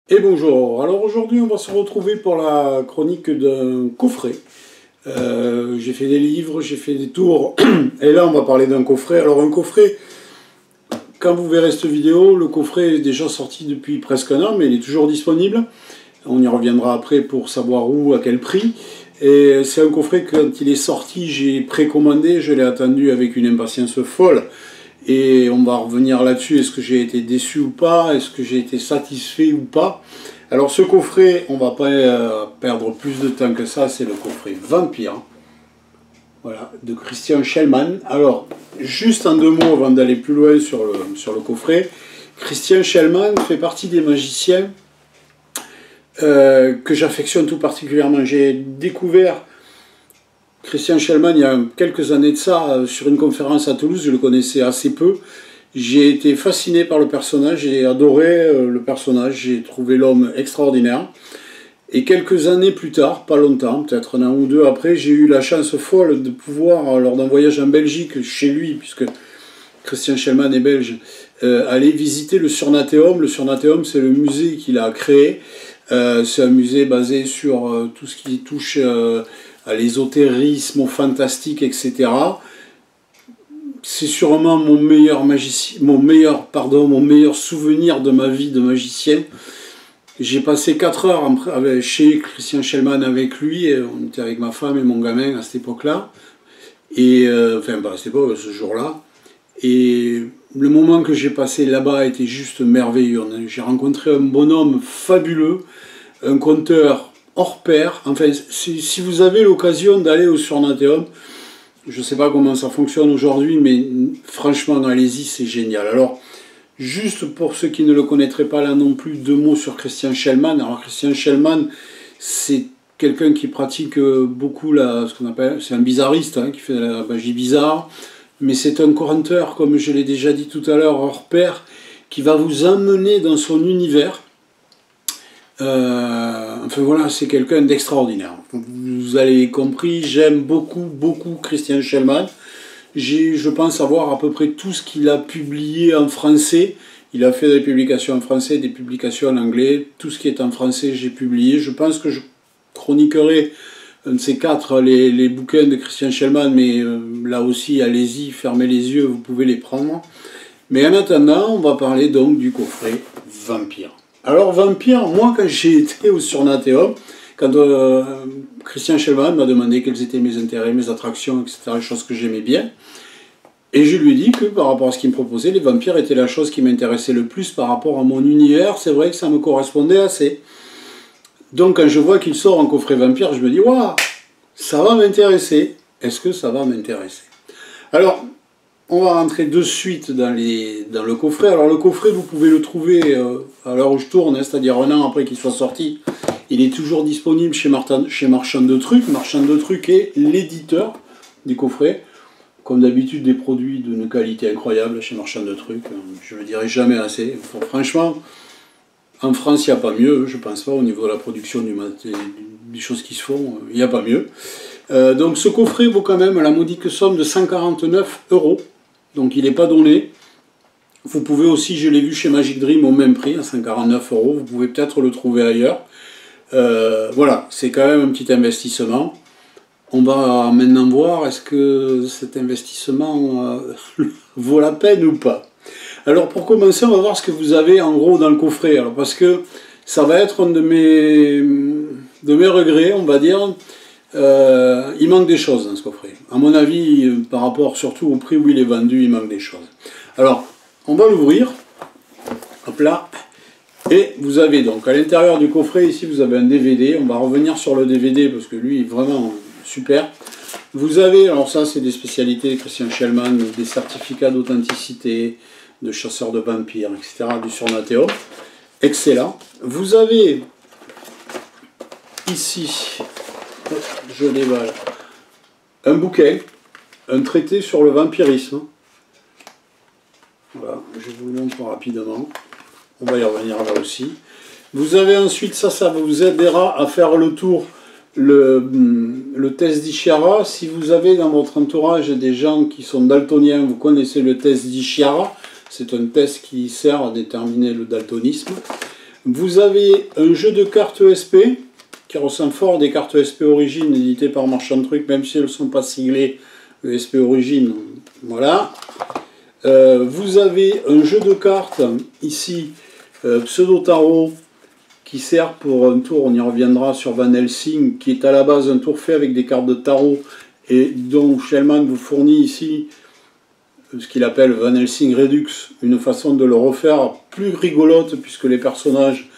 Et bonjour, alors aujourd'hui on va se retrouver pour la chronique d'un coffret. J'ai fait des livres, j'ai fait des tours, et là on va parler d'un coffret. Alors un coffret, quand vous verrez cette vidéo, le coffret est déjà sorti depuis presque un an, mais il est toujours disponible. On y reviendra après pour savoir où, à quel prix. Et c'est un coffret que quand il est sorti, j'ai précommandé, je l'ai attendu avec une impatience folle. Et on va revenir là-dessus, est-ce que j'ai été déçu ou pas, est-ce que j'ai été satisfait ou pas. Alors ce coffret, on va pas perdre plus de temps que ça, c'est le coffret Vampire, voilà, de Christian Schellmann. Alors, juste en deux mots avant d'aller plus loin sur le coffret, Christian Schellmann fait partie des magiciens que j'affectionne tout particulièrement. J'ai découvert Christian Schellmann il y a quelques années de ça, sur une conférence à Toulouse, je le connaissais assez peu. J'ai été fasciné par le personnage, j'ai adoré le personnage, j'ai trouvé l'homme extraordinaire. Et quelques années plus tard, pas longtemps, peut-être un an ou deux après, j'ai eu la chance folle de pouvoir, lors d'un voyage en Belgique, chez lui, puisque Christian Schellmann est belge, aller visiter le Surnateum. Le Surnateum, c'est le musée qu'il a créé. C'est un musée basé sur tout ce qui touche à l'ésotérisme, au fantastique, etc. C'est sûrement mon meilleur souvenir de ma vie de magicien. J'ai passé 4 heures chez Christian Schellmann avec lui, et on était avec ma femme et mon gamin à cette époque-là, et enfin pas à cette époque, ce jour-là. Et le moment que j'ai passé là-bas était juste merveilleux. J'ai rencontré un bonhomme fabuleux, un conteur hors pair. Enfin, si vous avez l'occasion d'aller au Surnateum, je ne sais pas comment ça fonctionne aujourd'hui, mais franchement, allez-y, c'est génial. Alors, juste pour ceux qui ne le connaîtraient pas là non plus, deux mots sur Christian Schellmann. Alors, Christian Schellmann, c'est quelqu'un qui pratique beaucoup ce qu'on appelle, c'est un bizarriste, hein, qui fait de la magie bizarre, mais c'est un conteur, comme je l'ai déjà dit tout à l'heure, hors pair, qui va vous emmener dans son univers. Enfin voilà, c'est quelqu'un d'extraordinaire. Vous avez compris, j'aime beaucoup Christian Schellmann. Je pense avoir à peu près tout ce qu'il a publié en français. Il a fait des publications en français, des publications en anglais. Tout ce qui est en français, j'ai publié. Je pense que je chroniquerai un de ces quatre, les bouquins de Christian Schellmann, mais là aussi, allez-y, fermez les yeux, vous pouvez les prendre. Mais en attendant, on va parler donc du coffret Vampire. Alors Vampire, moi quand j'ai été au Surnateum, quand Christian Schellmann m'a demandé quels étaient mes intérêts, mes attractions, etc., les choses que j'aimais bien, et je lui ai dit que par rapport à ce qu'il me proposait, les vampires étaient la chose qui m'intéressait le plus par rapport à mon univers. C'est vrai que ça me correspondait assez. Donc quand je vois qu'il sort en coffret Vampire, je me dis, waouh, ça va m'intéresser. Est-ce que ça va m'intéresser? Alors, on va rentrer de suite dans le coffret. Alors le coffret, vous pouvez le trouver à l'heure où je tourne, hein, c'est-à-dire un an après qu'il soit sorti. Il est toujours disponible chez Marchand de Trucs. Marchand de Trucs est l'éditeur du coffret. Comme d'habitude, des produits d'une qualité incroyable chez Marchand de Trucs. Je ne le dirai jamais assez. Franchement, en France, il n'y a pas mieux. Je ne pense pas au niveau de la production des choses qui se font. Il n'y a pas mieux. Donc ce coffret vaut quand même la modique somme de 149 €. Donc il n'est pas donné. Vous pouvez aussi, je l'ai vu chez Magic Dream au même prix, à 149 €. Vous pouvez peut-être le trouver ailleurs. Voilà, c'est quand même un petit investissement. On va maintenant voir est-ce que cet investissement vaut la peine ou pas. Alors pour commencer, on va voir ce que vous avez en gros dans le coffret. Alors parce que ça va être un de mes regrets, on va dire. Il manque des choses dans ce coffret. À mon avis, par rapport surtout au prix où il est vendu, il manque des choses. Alors, on va l'ouvrir. Hop là. Et vous avez donc à l'intérieur du coffret, ici vous avez un DVD. On va revenir sur le DVD parce que lui est vraiment super. Vous avez, alors ça c'est des spécialités de Christian Schellmann, des certificats d'authenticité, de chasseurs de vampires, etc. du Surnateum. Excellent. Vous avez ici, je déballe, un bouquin, un traité sur le vampirisme. Voilà, je vous le montre rapidement. On va y revenir là aussi. Vous avez ensuite, ça vous aidera à faire le tour, le test d'Ishihara. Si vous avez dans votre entourage des gens qui sont daltoniens, vous connaissez le test d'Ishihara. C'est un test qui sert à déterminer le daltonisme. Vous avez un jeu de cartes ESP qui ressemble fort des cartes ESP Origin éditées par Marchand Truc, même si elles ne sont pas siglées ESP Origin. Voilà. Vous avez un jeu de cartes ici, Pseudo Tarot, qui sert pour un tour, on y reviendra sur Van Helsing, qui est à la base un tour fait avec des cartes de tarot et dont Shellman vous fournit ici ce qu'il appelle Van Helsing Redux, une façon de le refaire plus rigolote puisque les personnages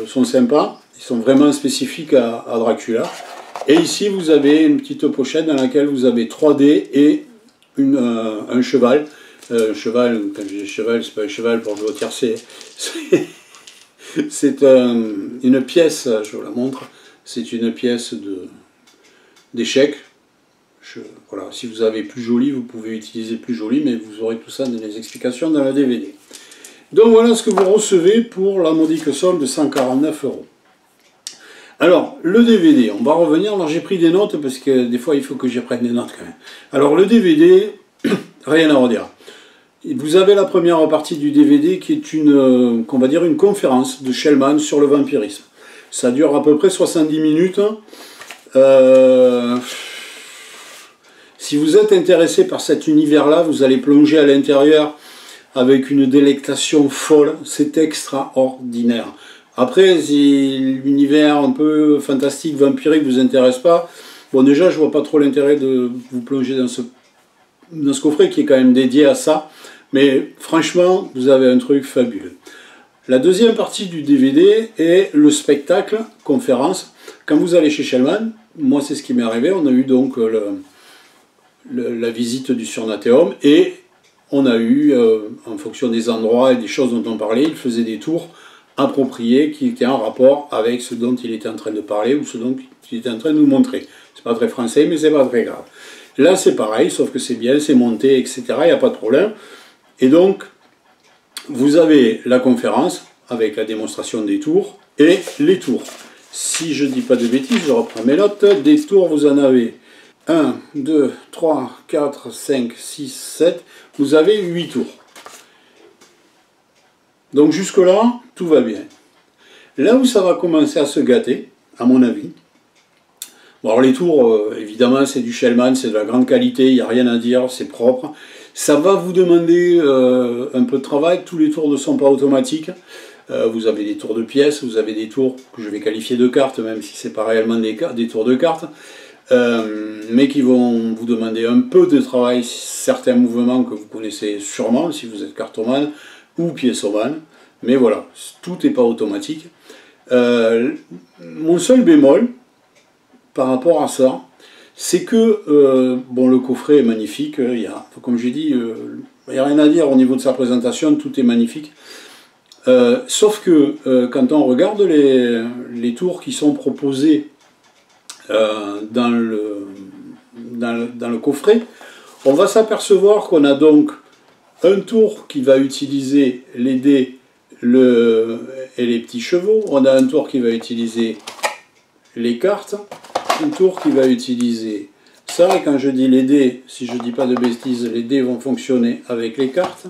sont sympas, ils sont vraiment spécifiques à Dracula. Et ici vous avez une petite pochette dans laquelle vous avez 3D et un cheval. Cheval, quand je dis cheval, c'est pas un cheval pour jouer au tiercé. C'est une pièce, je vous la montre, c'est une pièce d'échecs. Voilà, si vous avez plus joli, vous pouvez utiliser plus joli, mais vous aurez tout ça dans les explications dans la DVD. Donc voilà ce que vous recevez pour la modique somme de 149 €. Alors, le DVD, on va revenir, alors j'ai pris des notes, parce que des fois il faut que j'y prenne des notes quand même. Alors le DVD, rien à redire. Vous avez la première partie du DVD qui est qu'on va dire une conférence de Shellman sur le vampirisme. Ça dure à peu près 70 minutes. Si vous êtes intéressé par cet univers-là, vous allez plonger à l'intérieur avec une délectation folle. C'est extraordinaire. Après, si l'univers un peu fantastique, vampirique ne vous intéresse pas, bon déjà je vois pas trop l'intérêt de vous plonger dans ce coffret qui est quand même dédié à ça. Mais franchement, vous avez un truc fabuleux. La deuxième partie du DVD est le spectacle, conférence. Quand vous allez chez Shellman, moi c'est ce qui m'est arrivé, on a eu donc la visite du Surnateum et on a eu, en fonction des endroits et des choses dont on parlait, il faisait des tours appropriés qui étaient en rapport avec ce dont il était en train de parler ou ce dont il était en train de nous montrer. C'est pas très français, mais c'est pas très grave. Là c'est pareil, sauf que c'est bien, c'est monté, etc. Il n'y a pas de problème. Et donc, vous avez la conférence avec la démonstration des tours et les tours. Si je ne dis pas de bêtises, je reprends mes notes. Des tours, vous en avez 1, 2, 3, 4, 5, 6, 7. Vous avez 8 tours. Donc jusque-là, tout va bien. Là où ça va commencer à se gâter, à mon avis, bon, alors les tours, évidemment, c'est du Shellman, c'est de la grande qualité, il n'y a rien à dire, c'est propre. Ça va vous demander un peu de travail, tous les tours ne sont pas automatiques. Vous avez des tours de pièces, vous avez des tours que je vais qualifier de cartes, même si ce n'est pas réellement des tours de cartes, mais qui vont vous demander un peu de travail, certains mouvements que vous connaissez sûrement, si vous êtes cartomane ou piécomane. Mais voilà, tout n'est pas automatique. Mon seul bémol par rapport à ça, c'est que bon, le coffret est magnifique, comme j'ai dit, il n'y a rien à dire au niveau de sa présentation, tout est magnifique. Sauf que quand on regarde les tours qui sont proposés dans le coffret, on va s'apercevoir qu'on a donc un tour qui va utiliser les dés et les petits chevaux, on a un tour qui va utiliser les cartes, un tour qui va utiliser ça, et quand je dis les dés, si je ne dis pas de bêtises, les dés vont fonctionner avec les cartes,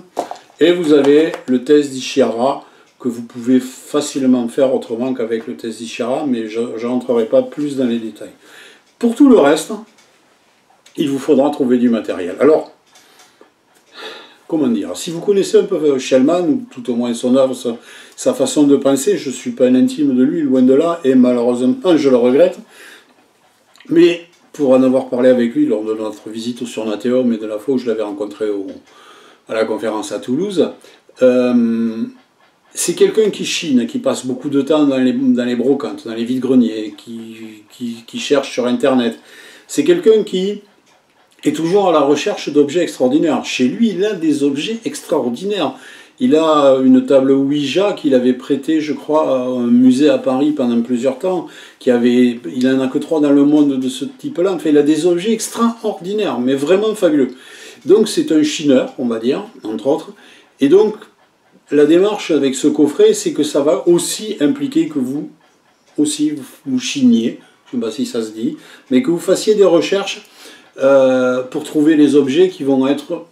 et vous avez le test d'Ishihara, que vous pouvez facilement faire autrement qu'avec le test d'Ishihara, mais je n'entrerai pas plus dans les détails. Pour tout le reste, il vous faudra trouver du matériel. Alors, comment dire, si vous connaissez un peu Shellman, ou tout au moins son œuvre, sa façon de penser, je ne suis pas un intime de lui, loin de là, et malheureusement je le regrette, mais pour en avoir parlé avec lui lors de notre visite au Surnateum et de la fois où je l'avais rencontré à la conférence à Toulouse, c'est quelqu'un qui chine, qui passe beaucoup de temps dans les brocantes, dans les vides-greniers, qui cherche sur Internet. C'est quelqu'un qui est toujours à la recherche d'objets extraordinaires. Chez lui, il a des objets extraordinaires. Il a une table Ouija qu'il avait prêtée, je crois, à un musée à Paris pendant plusieurs temps. Il n'en a que 3 dans le monde de ce type-là. Enfin, il a des objets extraordinaires, mais vraiment fabuleux. Donc c'est un chineur, on va dire, entre autres. Et donc, la démarche avec ce coffret, c'est que ça va aussi impliquer que vous chiniez, je ne sais pas si ça se dit, mais que vous fassiez des recherches pour trouver les objets qui vont être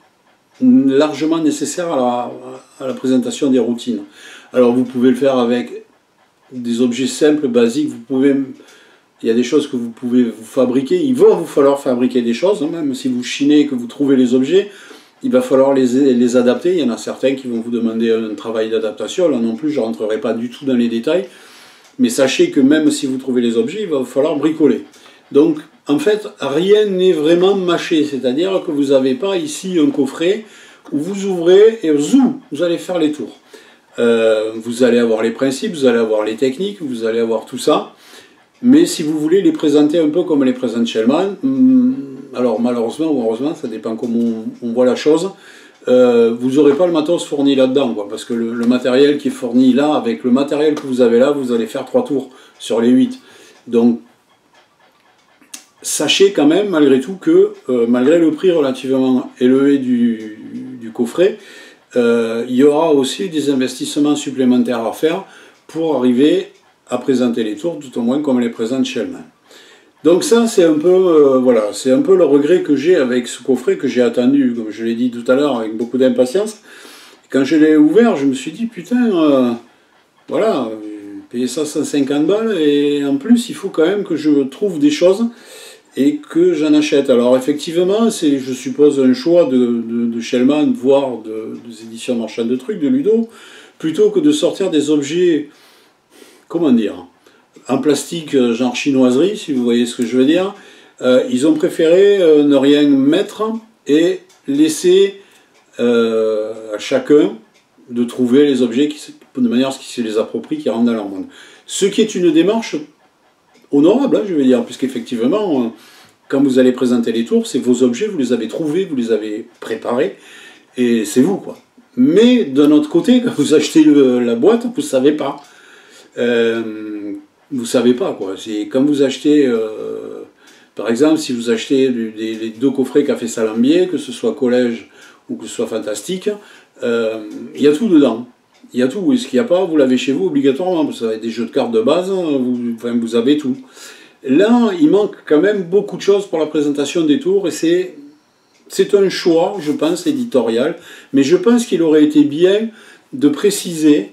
largement nécessaires à la présentation des routines. Alors vous pouvez le faire avec des objets simples, basiques, il y a des choses que vous pouvez vous fabriquer, il va vous falloir fabriquer des choses, hein, même si vous chinez et que vous trouvez les objets, il va falloir les adapter. Il y en a certains qui vont vous demander un travail d'adaptation, là non plus je ne rentrerai pas du tout dans les détails, mais sachez que même si vous trouvez les objets, il va falloir bricoler. Donc en fait, rien n'est vraiment mâché, c'est-à-dire que vous n'avez pas ici un coffret où vous ouvrez et zoom, vous allez faire les tours. Vous allez avoir les principes, vous allez avoir les techniques, vous allez avoir tout ça. Mais si vous voulez les présenter un peu comme les présente Shellman, alors malheureusement ou heureusement, ça dépend comment on voit la chose, vous n'aurez pas le matos fourni là-dedans, parce que le matériel qui est fourni là, avec le matériel que vous avez là, vous allez faire 3 tours sur les 8. Donc, sachez quand même, malgré tout, que malgré le prix relativement élevé du coffret, il y aura aussi des investissements supplémentaires à faire pour arriver à présenter les tours, tout au moins comme les présente Shellman. Donc ça, c'est un peu, voilà, c'est un peu le regret que j'ai avec ce coffret que j'ai attendu, comme je l'ai dit tout à l'heure, avec beaucoup d'impatience. Quand je l'ai ouvert, je me suis dit, putain, voilà, payer ça 150 balles, et en plus, il faut quand même que je trouve des choses et que j'en achète. Alors effectivement, c'est, je suppose, un choix de Shellman, voire des éditions marchandes de trucs, de Ludo, plutôt que de sortir des objets, comment dire, en plastique genre chinoiserie, si vous voyez ce que je veux dire. Ils ont préféré ne rien mettre et laisser à chacun de trouver les objets de manière à ce qu'ils se les approprient, qui rentrent dans leur monde. Ce qui est une démarche honorable, hein, je veux dire, puisqu'effectivement, quand vous allez présenter les tours, c'est vos objets, vous les avez trouvés, vous les avez préparés, et c'est vous, quoi. Mais d'un autre côté, quand vous achetez la boîte, vous ne savez pas. Vous savez pas, quoi. Quand vous achetez, par exemple, si vous achetez les 2 coffrets Café Salambier, que ce soit Collège ou que ce soit Fantastique, il y a tout dedans. Il y a tout. Et ce qu'il n'y a pas, vous l'avez chez vous obligatoirement. Vous avez des jeux de cartes de base, vous avez tout. Là, il manque quand même beaucoup de choses pour la présentation des tours, et c'est un choix, je pense, éditorial, mais je pense qu'il aurait été bien de préciser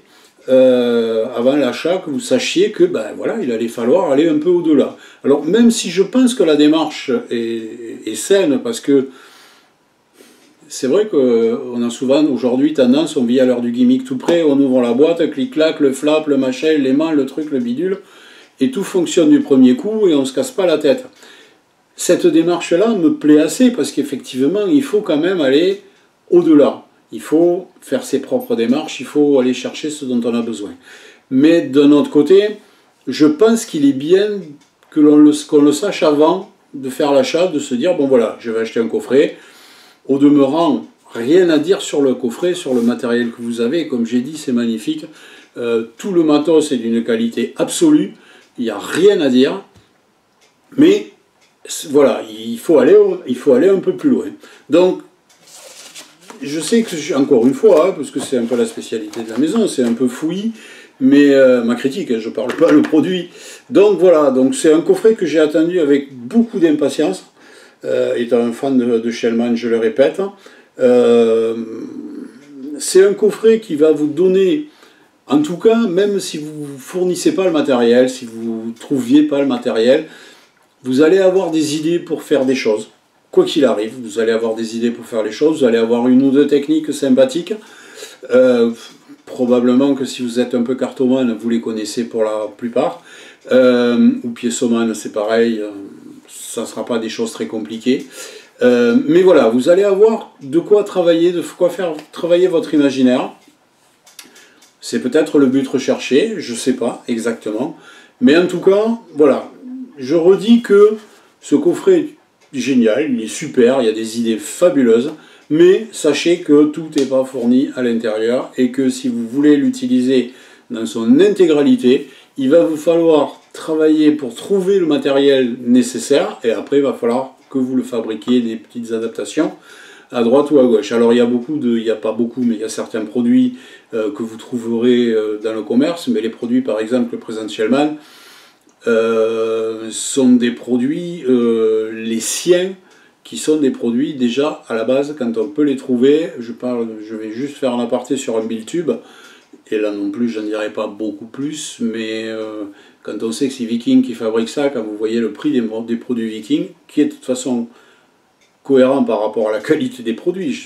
avant l'achat, que vous sachiez que ben voilà, il allait falloir aller un peu au-delà. Alors même si je pense que la démarche est saine, parce que c'est vrai qu'on a souvent aujourd'hui tendance, on vit à l'heure du gimmick tout près, on ouvre la boîte, clic-clac, le flap, le machin, l'aimant, le truc, le bidule, et tout fonctionne du premier coup et on ne se casse pas la tête. Cette démarche-là me plaît assez, parce qu'effectivement, il faut quand même aller au-delà. Il faut faire ses propres démarches, il faut aller chercher ce dont on a besoin. Mais d'un autre côté, je pense qu'il est bien qu'on le sache avant de faire l'achat, de se dire, bon voilà, je vais acheter un coffret. Au demeurant, rien à dire sur le coffret, sur le matériel que vous avez. Comme j'ai dit, c'est magnifique. Tout le matos est d'une qualité absolue. Il n'y a rien à dire. Mais voilà, il faut aller un peu plus loin. Donc, je sais que, encore une fois, hein, parce que c'est un peu la spécialité de la maison, c'est un peu fouillis, mais ma critique, hein, je ne parle pas le produit. Donc voilà, donc c'est un coffret que j'ai attendu avec beaucoup d'impatience, étant un fan de Shellman, je le répète. C'est un coffret qui va vous donner, en tout cas, même si vous ne fournissez pas le matériel, si vous ne trouviez pas le matériel, vous allez avoir des idées pour faire des choses. Quoi qu'il arrive, vous allez avoir des idées pour faire les choses, vous allez avoir une ou deux techniques sympathiques. Probablement que si vous êtes un peu cartomane, vous les connaissez pour la plupart. Ou piécomane, c'est pareil, ça ne sera pas des choses très compliquées. Mais voilà, vous allez avoir de quoi travailler, de quoi faire travailler votre imaginaire. C'est peut-être le but recherché, je ne sais pas exactement. Mais en tout cas, voilà, je redis que ce coffret est génial, il est super, il y a des idées fabuleuses, mais sachez que tout n'est pas fourni à l'intérieur et que si vous voulez l'utiliser dans son intégralité, il va vous falloir travailler pour trouver le matériel nécessaire et après il va falloir que vous le fabriquiez des petites adaptations à droite ou à gauche. Alors il n'y a pas beaucoup, mais il y a certains produits que vous trouverez dans le commerce, mais les produits par exemple que présente Shellman, sont des produits, les siens, qui sont des produits déjà à la base, quand on peut les trouver, je vais juste faire un aparté sur un Biltube, Et là non plus, je n'en dirais pas beaucoup plus, mais quand on sait que c'est Viking qui fabrique ça, quand vous voyez le prix des produits Viking, qui est de toute façon cohérent par rapport à la qualité des produits,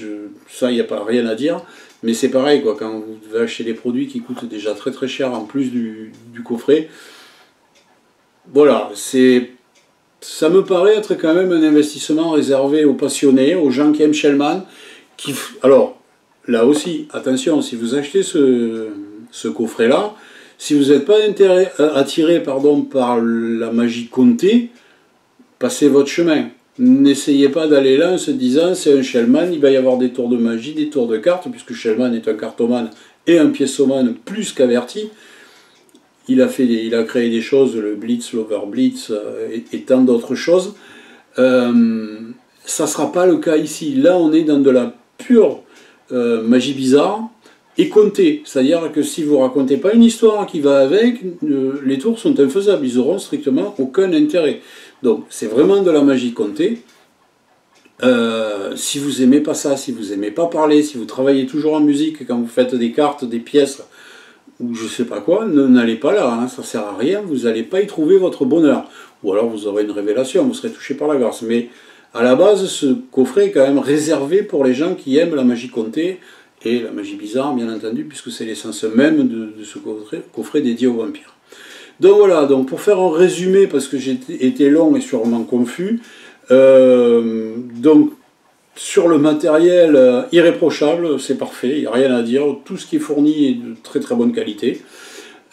ça, il n'y a pas rien à dire, mais c'est pareil, quoi, quand vous devez acheter des produits qui coûtent déjà très très cher en plus du coffret, voilà, ça me paraît être quand même un investissement réservé aux passionnés, aux gens qui aiment Shellman, alors, là aussi, attention, si vous achetez ce coffret-là, si vous n'êtes pas attiré par la magie Conté, passez votre chemin. N'essayez pas d'aller là en se disant c'est un Shellman, il va y avoir des tours de magie, des tours de cartes, puisque Shellman est un cartomane et un piécomane plus qu'averti. Il a créé des choses, le Blitz, l'Overblitz et tant d'autres choses. Ça ne sera pas le cas ici. Là, on est dans de la pure magie bizarre et comptée. C'est-à-dire que si vous ne racontez pas une histoire qui va avec, les tours sont infaisables. Ils n'auront strictement aucun intérêt. Donc, c'est vraiment de la magie comptée. Si vous n'aimez pas ça, si vous n'aimez pas parler, si vous travaillez toujours en musique, quand vous faites des cartes, des pièces, ou je sais pas quoi, n'allez pas là, hein, ça sert à rien, vous n'allez pas y trouver votre bonheur. Ou alors vous aurez une révélation, vous serez touché par la grâce. Mais à la base, ce coffret est quand même réservé pour les gens qui aiment la magie comptée et la magie bizarre, bien entendu, puisque c'est l'essence même de ce coffret dédié aux vampires. Donc voilà, donc pour faire un résumé, parce que j'ai été long et sûrement confus, donc sur le matériel irréprochable, c'est parfait, il n'y a rien à dire, tout ce qui est fourni est de très très bonne qualité.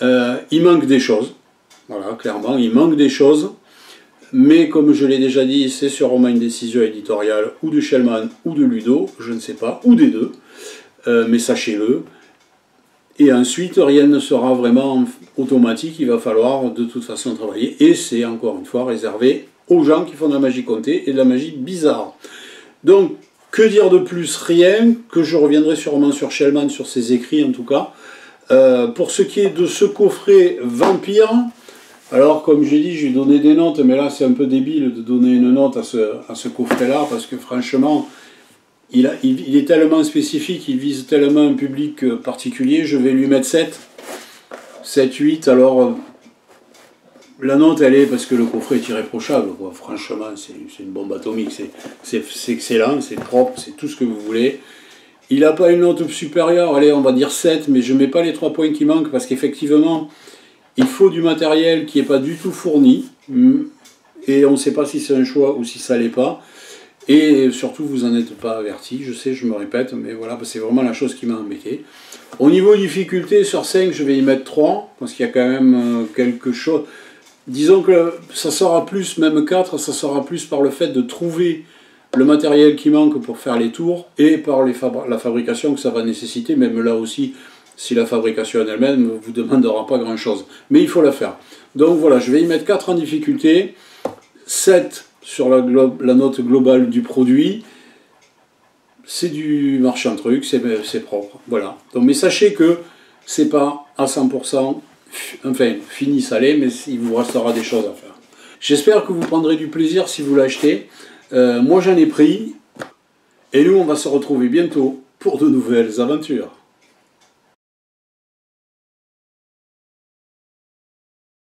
Il manque des choses, voilà, clairement, il manque des choses, mais comme je l'ai déjà dit, c'est sûrement une décision éditoriale ou de Shellman ou de Ludo, je ne sais pas, ou des deux, mais sachez-le. Et ensuite, rien ne sera vraiment automatique, il va falloir de toute façon travailler, et c'est encore une fois réservé aux gens qui font de la magie comptée et de la magie bizarre. Donc, que dire de plus? Rien, que je reviendrai sûrement sur Shellman, sur ses écrits en tout cas. Pour ce qui est de ce coffret Vampire, alors comme j'ai dit, je lui ai donné des notes, mais là c'est un peu débile de donner une note à ce coffret-là, parce que franchement, il est tellement spécifique, il vise tellement un public particulier, je vais lui mettre 7, 8, alors... La note, elle est parce que le coffret est irréprochable, quoi. Franchement, c'est une bombe atomique, c'est excellent, c'est propre, c'est tout ce que vous voulez. Il n'a pas une note supérieure, allez, on va dire 7, mais je ne mets pas les 3 points qui manquent, parce qu'effectivement, il faut du matériel qui n'est pas du tout fourni, et on ne sait pas si c'est un choix ou si ça ne l'est pas, et surtout, vous n'en êtes pas averti, je sais, je me répète, mais voilà, c'est vraiment la chose qui m'a embêté. Au niveau difficulté, sur 5, je vais y mettre 3, parce qu'il y a quand même quelque chose... Disons que ça sera plus, même 4, ça sera plus par le fait de trouver le matériel qui manque pour faire les tours et par la fabrication que ça va nécessiter, même là aussi, si la fabrication en elle-même ne vous demandera pas grand-chose. Mais il faut la faire. Donc voilà, je vais y mettre 4 en difficulté, 7 sur la note globale du produit. C'est du marchand truc, c'est propre. Voilà. Donc, mais sachez que c'est pas à 100%... Enfin, fini salé, mais il vous restera des choses à faire. J'espère que vous prendrez du plaisir si vous l'achetez. Moi, j'en ai pris. Et nous, on va se retrouver bientôt pour de nouvelles aventures.